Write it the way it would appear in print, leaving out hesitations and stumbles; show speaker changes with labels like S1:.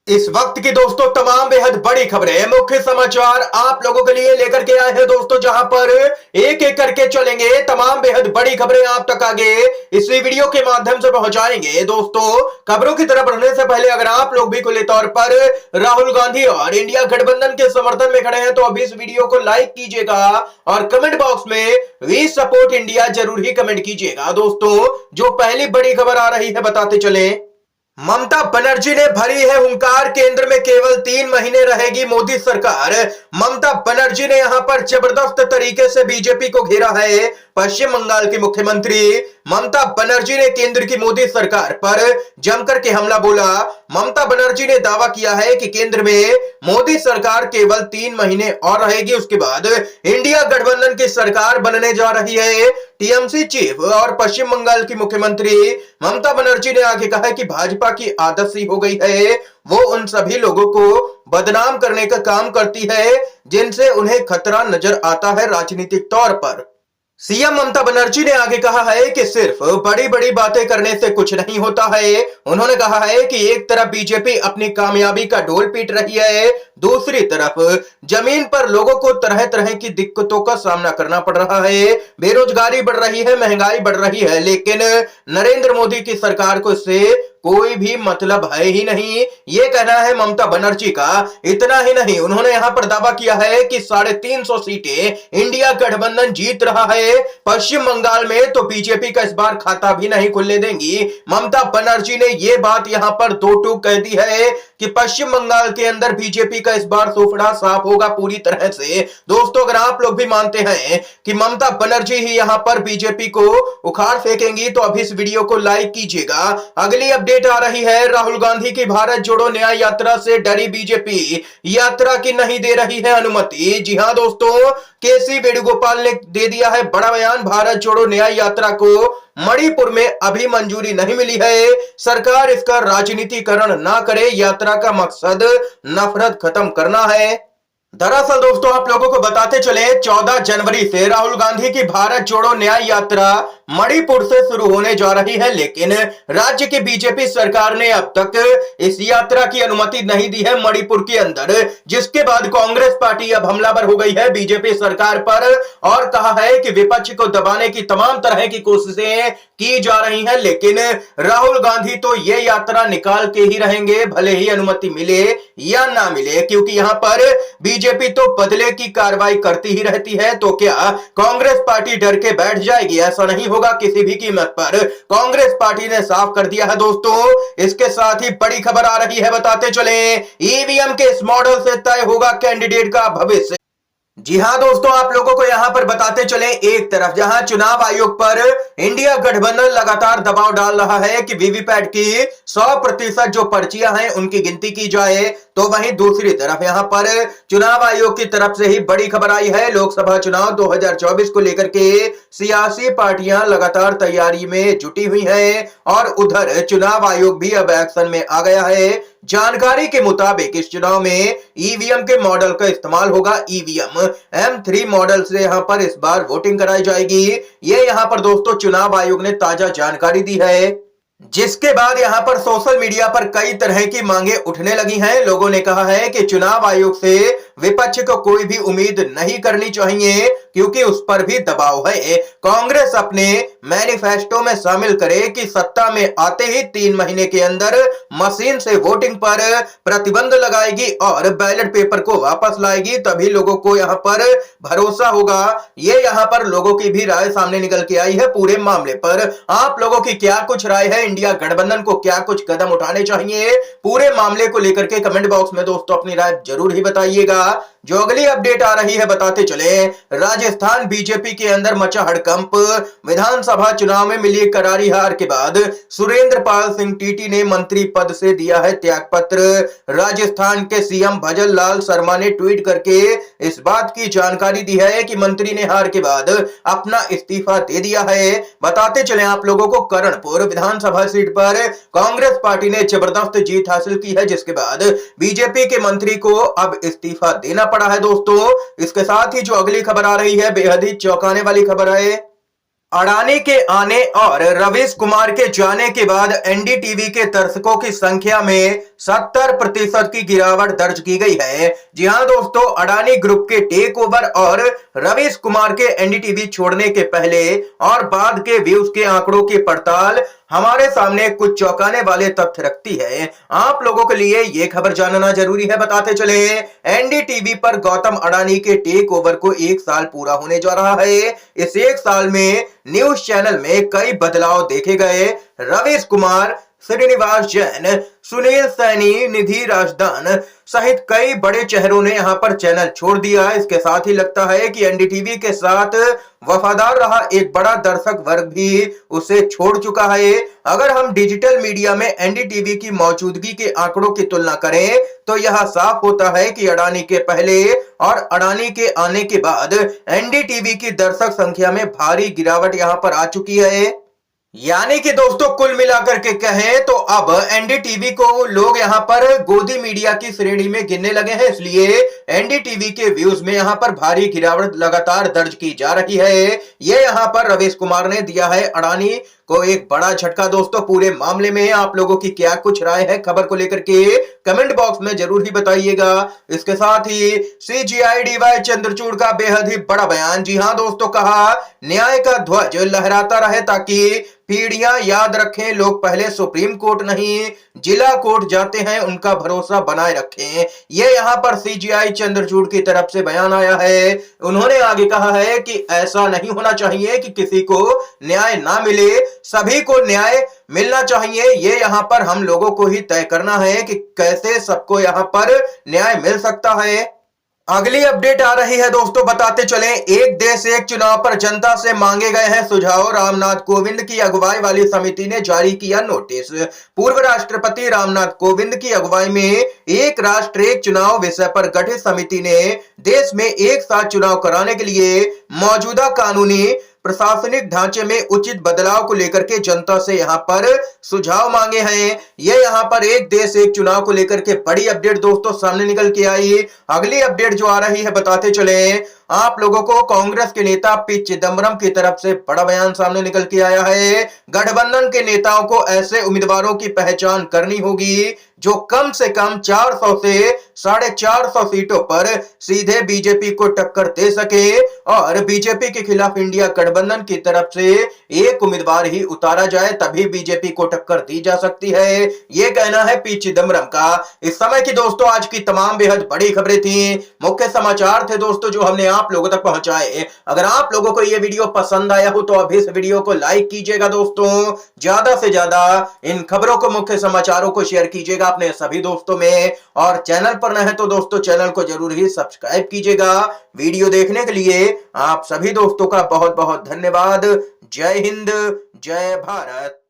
S1: इस वक्त की दोस्तों तमाम बेहद बड़ी खबरें, मुख्य समाचार आप लोगों के लिए लेकर के आए हैं दोस्तों, जहां पर एक एक करके चलेंगे। तमाम बेहद बड़ी खबरें आप तक आगे इसी वीडियो के माध्यम से पहुंचाएंगे। दोस्तों खबरों की तरफ बढ़ने से पहले अगर आप लोग भी खुले तौर पर राहुल गांधी और इंडिया गठबंधन के समर्थन में खड़े हैं तो अभी इस वीडियो को लाइक कीजिएगा और कमेंट बॉक्स में वी सपोर्ट इंडिया जरूर ही कमेंट कीजिएगा। दोस्तों जो पहली बड़ी खबर आ रही है बताते चले। ममता बनर्जी ने भरी है हुंकार, केंद्र में केवल 3 महीने रहेगी मोदी सरकार। ममता बनर्जी ने यहां पर जबरदस्त तरीके से बीजेपी को घेरा है। पश्चिम बंगाल की मुख्यमंत्री ममता बनर्जी ने केंद्र की मोदी सरकार पर जमकर के हमला बोला। ममता बनर्जी ने दावा किया है कि केंद्र में मोदी सरकार केवल 3 महीने और रहेगी, उसके बाद इंडिया गठबंधन की सरकार बनने जा रही है। टीएमसी चीफ और पश्चिम बंगाल की मुख्यमंत्री ममता बनर्जी ने आगे कहा कि भाजपा की आदत सी हो गई है, वो उन सभी लोगों को बदनाम करने का काम करती है जिनसे उन्हें खतरा नजर आता है राजनीतिक तौर पर। सीएम ममता बनर्जी ने आगे कहा है कि सिर्फ बड़ी बड़ी बातें करने से कुछ नहीं होता है। उन्होंने कहा है कि एक तरफ बीजेपी अपनी कामयाबी का ढोल पीट रही है, दूसरी तरफ जमीन पर लोगों को तरह तरह की दिक्कतों का सामना करना पड़ रहा है। बेरोजगारी बढ़ रही है, महंगाई बढ़ रही है, लेकिन नरेंद्र मोदी की सरकार को इससे कोई भी मतलब है ही नहीं, ये कहना है ममता बनर्जी का। इतना ही नहीं, उन्होंने यहां पर दावा किया है कि 350 सीटें इंडिया गठबंधन जीत रहा है। पश्चिम बंगाल में तो बीजेपी का इस बार खाता भी नहीं खुलने देंगी। ममता बनर्जी ने यह बात यहां पर दो टूक कह दी है कि पश्चिम बंगाल के अंदर बीजेपी का इस बार सोफड़ा साफ होगा पूरी तरह से। दोस्तों अगर आप लोग भी मानते हैं कि ममता बनर्जी ही यहां पर बीजेपी को उखाड़ फेंकेंगी तो अभी इस वीडियो को लाइक कीजिएगा। अगली अपडेट आ रही है, राहुल गांधी की भारत जोड़ो न्याय यात्रा से डरी बीजेपी, यात्रा की नहीं दे रही है अनुमति। जी हां दोस्तों, केसी वेणुगोपाल ने दे दिया है बड़ा बयान। भारत जोड़ो न्याय यात्रा को मणिपुर में अभी मंजूरी नहीं मिली है, सरकार इसका राजनीतिकरण ना करे, यात्रा का मकसद नफरत खत्म करना है। दरअसल दोस्तों आप लोगों को बताते चले, 14 जनवरी से राहुल गांधी की भारत जोड़ो न्याय यात्रा मणिपुर से शुरू होने जा रही है, लेकिन राज्य की बीजेपी सरकार ने अब तक इस यात्रा की अनुमति नहीं दी है मणिपुर के अंदर, जिसके बाद कांग्रेस पार्टी अब हमलावर हो गई है बीजेपी सरकार पर और कहा है कि विपक्ष को दबाने की तमाम तरह की कोशिशें की जा रही हैं, लेकिन राहुल गांधी तो ये यात्रा निकाल के ही रहेंगे, भले ही अनुमति मिले या ना मिले, क्योंकि यहां पर बीजेपी तो बदले की कार्रवाई करती ही रहती है। तो क्या कांग्रेस पार्टी डर के बैठ जाएगी? ऐसा नहीं होगा किसी भी कीमत पर, कांग्रेस पार्टी ने साफ कर दिया है दोस्तों। इसके साथ ही बड़ी खबर आ रही है, बताते चले, ईवीएम के इस मॉडल से तय होगा कैंडिडेट का भविष्य। जी हां दोस्तों आप लोगों को यहां पर बताते चले, एक तरफ जहां चुनाव आयोग पर इंडिया गठबंधन लगातार दबाव डाल रहा है कि वीवीपैट की 100% जो पर्चियां हैं उनकी गिनती की जाए, तो वहीं दूसरी तरफ यहां पर चुनाव आयोग की तरफ से ही बड़ी खबर आई है। लोकसभा चुनाव 2024 को लेकर के सियासी पार्टियां लगातार तैयारी में जुटी हुई हैं और उधर चुनाव आयोग भी अब एक्शन में आ गया है। जानकारी के मुताबिक इस चुनाव में ईवीएम के मॉडल का इस्तेमाल होगा। ईवीएम M3 मॉडल से यहां पर इस बार वोटिंग कराई जाएगी। ये यहां पर दोस्तों चुनाव आयोग ने ताजा जानकारी दी है, जिसके बाद यहां पर सोशल मीडिया पर कई तरह की मांगे उठने लगी हैं। लोगों ने कहा है कि चुनाव आयोग से विपक्ष को कोई भी उम्मीद नहीं करनी चाहिए, क्योंकि उस पर भी दबाव है। कांग्रेस अपने मैनिफेस्टो में शामिल करे कि सत्ता में आते ही 3 महीने के अंदर मशीन से वोटिंग पर प्रतिबंध लगाएगी और बैलेट पेपर को वापस लाएगी, तभी लोगों को यहां पर भरोसा होगा। ये यहां पर लोगों की भी राय सामने निकल के आई है पूरे मामले पर। आप लोगों की क्या कुछ राय है? इंडिया गठबंधन को क्या कुछ कदम उठाने चाहिए? पूरे मामले को लेकर के कमेंट बॉक्स में दोस्तों अपनी राय जरूर ही बताइएगा। जो अगली अपडेट आ रही है बताते चले, राजस्थान बीजेपी के अंदर मचा हड़कंप। विधानसभा चुनाव में मिली करारी हार के बाद सुरेंद्र पाल सिंह टीटी ने मंत्री पद से दिया है त्यागपत्र। राजस्थान के सीएम भजन लाल शर्मा ने ट्वीट करके इस बात की जानकारी दी है कि मंत्री ने हार के बाद अपना इस्तीफा दे दिया है। बताते चले आप लोगों को, करणपुर विधानसभा सीट पर कांग्रेस पार्टी ने जबरदस्त जीत हासिल की है, जिसके बाद बीजेपी के मंत्री को अब इस्तीफा देना पड़ा है दोस्तों। इसके साथ ही जो अगली खबर आ रही है बेहद ही चौंकाने वाली खबर है। अडानी के आने और रवीश कुमार के जाने के बाद एनडीटीवी के दर्शकों की संख्या में 70% की गिरावट दर्ज की गई है। जी हां दोस्तों, अडानी ग्रुप के टेक ओवर और रवीश कुमार के एनडीटीवी छोड़ने के पहले और बाद के व्यूज के आंकड़ों की पड़ताल हमारे सामने कुछ चौंकाने वाले तथ्य रखती है। आप लोगों के लिए यह खबर जानना जरूरी है। बताते चले, एनडीटीवी पर गौतम अडानी के टेक ओवर को 1 साल पूरा होने जा रहा है। इस 1 साल में न्यूज चैनल में कई बदलाव देखे गए। रवीश कुमार, श्रीनिवास जैन, सुनील सैनी, निधि राजदान सहित कई बड़े चेहरों ने यहां पर चैनल छोड़ दिया। इसके साथ ही लगता है कि एनडीटीवी के साथ वफादार रहा एक बड़ा दर्शक वर्ग भी उसे छोड़ चुका है। अगर हम डिजिटल मीडिया में एनडीटीवी की मौजूदगी के आंकड़ों की तुलना करें तो यह साफ होता है कि अडानी के पहले और अडानी के आने के बाद एनडीटीवी की दर्शक संख्या में भारी गिरावट यहां पर आ चुकी है। यानी कि दोस्तों, कुल मिलाकर के कहें तो अब एनडीटीवी को लोग यहां पर गोदी मीडिया की श्रेणी में गिनने लगे हैं। इसलिए एनडीटीवी के व्यूज में यहां पर भारी गिरावट लगातार दर्ज की जा रही है। ये यहां पर रवीश कुमार ने दिया है अडानी को एक बड़ा झटका। दोस्तों, पूरे मामले में आप लोगों की क्या कुछ राय है खबर को लेकर के कमेंट बॉक्स में जरूर ही बताइएगा। इसके साथ ही सीजीआई डीवाई चंद्रचूड़ का बेहद ही बड़ा बयान। जी हां दोस्तों, कहा न्याय का ध्वज लहराता रहे ताकि पीढ़ियां याद रखें, लोग पहले सुप्रीम कोर्ट नहीं जिला कोर्ट जाते हैं, उनका भरोसा बनाए रखें। ये यहां पर सीजीआई चंद्रचूड़ की तरफ से बयान आया है। उन्होंने आगे कहा है कि ऐसा नहीं होना चाहिए कि किसी को न्याय ना मिले, सभी को न्याय मिलना चाहिए। ये यहां पर हम लोगों को ही तय करना है कि कैसे सबको यहां पर न्याय मिल सकता है। अगली अपडेट आ रही है दोस्तों, बताते चलें, एक देश एक चुनाव पर जनता से मांगे गए हैं सुझाव। रामनाथ कोविंद की अगुवाई वाली समिति ने जारी किया नोटिस। पूर्व राष्ट्रपति रामनाथ कोविंद की अगुवाई में एक राष्ट्र एक चुनाव विषय पर गठित समिति ने देश में एक साथ चुनाव कराने के लिए मौजूदा कानूनी प्रशासनिक ढांचे में उचित बदलाव को लेकर के जनता से यहां पर सुझाव मांगे हैं। ये यहां पर एक देश एक चुनाव को लेकर के बड़ी अपडेट दोस्तों सामने निकल के आई। अगली अपडेट जो आ रही है बताते चले आप लोगों को, कांग्रेस के नेता पी चिदम्बरम की तरफ से बड़ा बयान सामने निकल के आया है। गठबंधन के नेताओं को ऐसे उम्मीदवारों की पहचान करनी होगी जो कम से कम 400 से 450 सीटों पर सीधे बीजेपी को टक्कर दे सके और बीजेपी के खिलाफ इंडिया गठबंधन की तरफ से एक उम्मीदवार ही उतारा जाए, तभी बीजेपी को टक्कर दी जा सकती है। यह कहना है पी चिदम्बरम का। इस समय की दोस्तों आज की तमाम बेहद बड़ी खबरें थी, मुख्य समाचार थे दोस्तों जो हमने आप लोगों तक पहुंचाए। अगर आप लोगों को यह वीडियो पसंद आया हो तो अभी इस वीडियो को लाइक कीजिएगा दोस्तों, ज्यादा से ज्यादा इन खबरों को, मुख्य समाचारों को शेयर कीजिएगा अपने सभी दोस्तों में, और चैनल पर नए हैं तो दोस्तों चैनल को जरूर ही सब्सक्राइब कीजिएगा। वीडियो देखने के लिए आप सभी दोस्तों का बहुत बहुत धन्यवाद। जय हिंद, जय भारत।